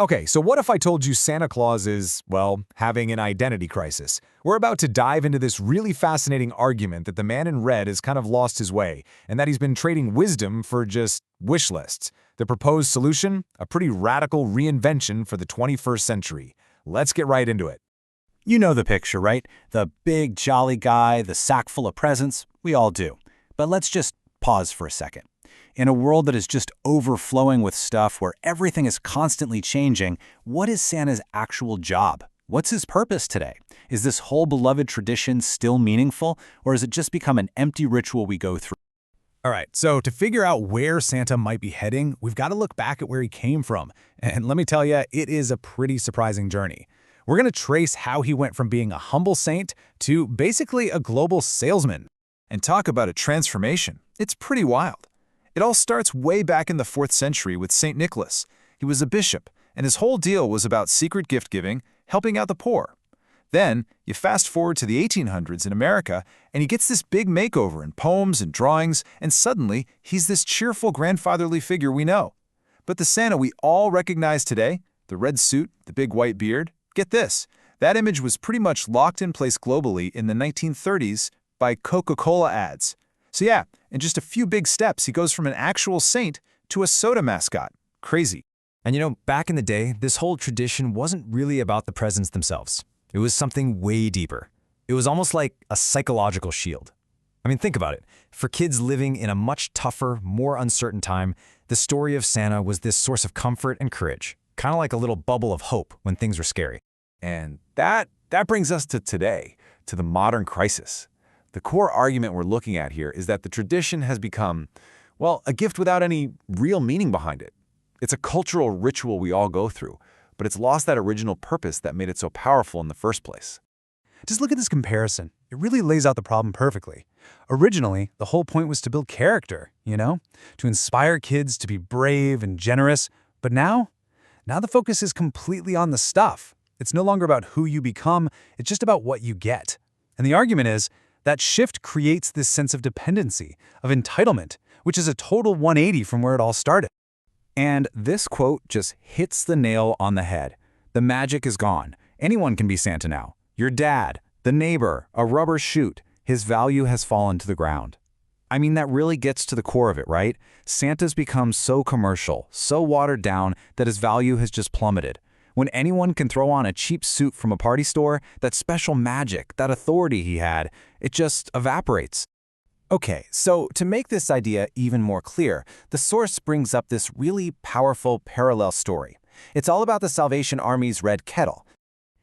Okay, so what if I told you Santa Claus is, well, having an identity crisis? We're about to dive into this really fascinating argument that the man in red has kind of lost his way, and that he's been trading wisdom for just wish lists. The proposed solution? A pretty radical reinvention for the 21st century. Let's get right into it. You know the picture, right? The big, jolly guy, the sack full of presents. We all do. But let's just pause for a second. In a world that is just overflowing with stuff where everything is constantly changing, what is Santa's actual job? What's his purpose today? Is this whole beloved tradition still meaningful, or has it just become an empty ritual we go through? All right, so to figure out where Santa might be heading, we've got to look back at where he came from. And let me tell you, it is a pretty surprising journey. We're going to trace how he went from being a humble saint to basically a global salesman. And talk about a transformation. It's pretty wild. It all starts way back in the 4th century with St. Nicholas. He was a bishop, and his whole deal was about secret gift-giving, helping out the poor. Then, you fast forward to the 1800s in America, and he gets this big makeover in poems and drawings, and suddenly, he's this cheerful grandfatherly figure we know. But the Santa we all recognize today, the red suit, the big white beard, get this, that image was pretty much locked in place globally in the 1930s by Coca-Cola ads. So yeah, in just a few big steps, he goes from an actual saint to a soda mascot. Crazy. And back in the day, this whole tradition wasn't really about the presents themselves. It was something way deeper. It was almost like a psychological shield. I mean, think about it. For kids living in a much tougher, more uncertain time, the story of Santa was this source of comfort and courage, kind of like a little bubble of hope when things were scary. And that brings us to today, to the modern crisis. The core argument we're looking at here is that the tradition has become, well, a gift without any real meaning behind it. It's a cultural ritual we all go through, but it's lost that original purpose that made it so powerful in the first place. Just look at this comparison. It really lays out the problem perfectly. Originally, the whole point was to build character, to inspire kids to be brave and generous. But now the focus is completely on the stuff. It's no longer about who you become, it's just about what you get. And the argument is, that shift creates this sense of dependency, of entitlement, which is a total 180 from where it all started. And this quote just hits the nail on the head. The magic is gone. Anyone can be Santa now. Your dad, the neighbor, a rubber shoot. His value has fallen to the ground. I mean, that really gets to the core of it, right? Santa's become so commercial, so watered down that his value has just plummeted. When anyone can throw on a cheap suit from a party store, that special magic, that authority he had, it just evaporates. Okay, so to make this idea even more clear, the source brings up this really powerful parallel story. It's all about the Salvation Army's red kettle.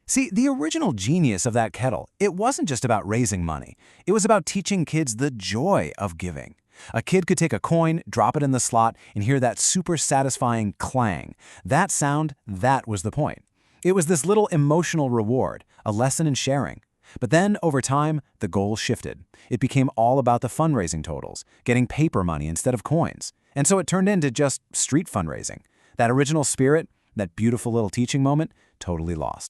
See, the original genius of that kettle, it wasn't just about raising money. It was about teaching kids the joy of giving. A kid could take a coin, drop it in the slot, and hear that super satisfying clang. That sound, that was the point. It was this little emotional reward, a lesson in sharing. But then, over time, the goal shifted. It became all about the fundraising totals, getting paper money instead of coins. And so it turned into just street fundraising. That original spirit, that beautiful little teaching moment, totally lost.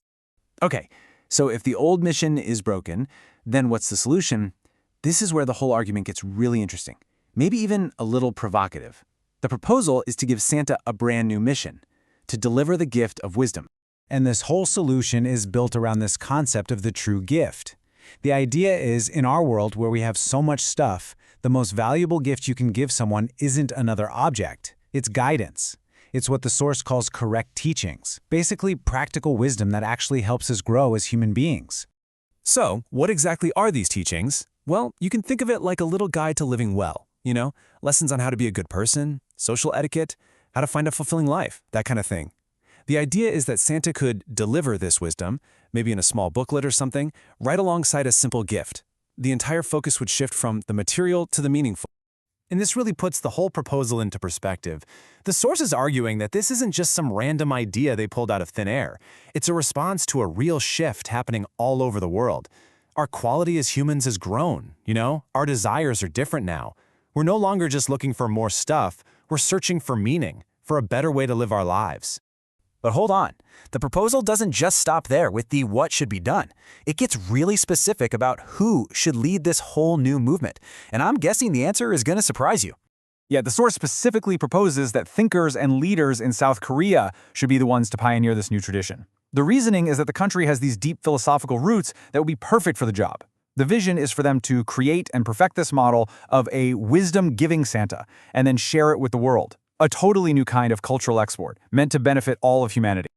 Okay, so if the old mission is broken, then what's the solution? This is where the whole argument gets really interesting. Maybe even a little provocative. The proposal is to give Santa a brand new mission, to deliver the gift of wisdom. And this whole solution is built around this concept of the true gift. The idea is, in our world where we have so much stuff, the most valuable gift you can give someone isn't another object. It's guidance. It's what the source calls correct teachings, basically practical wisdom that actually helps us grow as human beings. So, what exactly are these teachings? Well, you can think of it like a little guide to living well. Lessons on how to be a good person, social etiquette, how to find a fulfilling life, that kind of thing. The idea is that Santa could deliver this wisdom, maybe in a small booklet or something, right alongside a simple gift. The entire focus would shift from the material to the meaningful. And this really puts the whole proposal into perspective. The source is arguing that this isn't just some random idea they pulled out of thin air. It's a response to a real shift happening all over the world. Our quality as humans has grown, Our desires are different now. We're no longer just looking for more stuff, we're searching for meaning, for a better way to live our lives. But hold on, the proposal doesn't just stop there with the what should be done. It gets really specific about who should lead this whole new movement, and I'm guessing the answer is going to surprise you. Yeah, the source specifically proposes that thinkers and leaders in South Korea should be the ones to pioneer this new tradition. The reasoning is that the country has these deep philosophical roots that would be perfect for the job. The vision is for them to create and perfect this model of a wisdom-giving Santa and then share it with the world. A totally new kind of cultural export, meant to benefit all of humanity.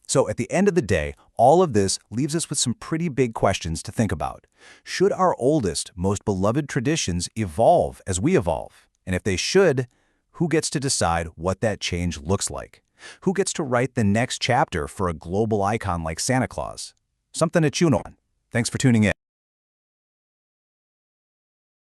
So at the end of the day, all of this leaves us with some pretty big questions to think about. Should our oldest, most beloved traditions evolve as we evolve? And if they should, who gets to decide what that change looks like? Who gets to write the next chapter for a global icon like Santa Claus? Something to tune on. Thanks for tuning in.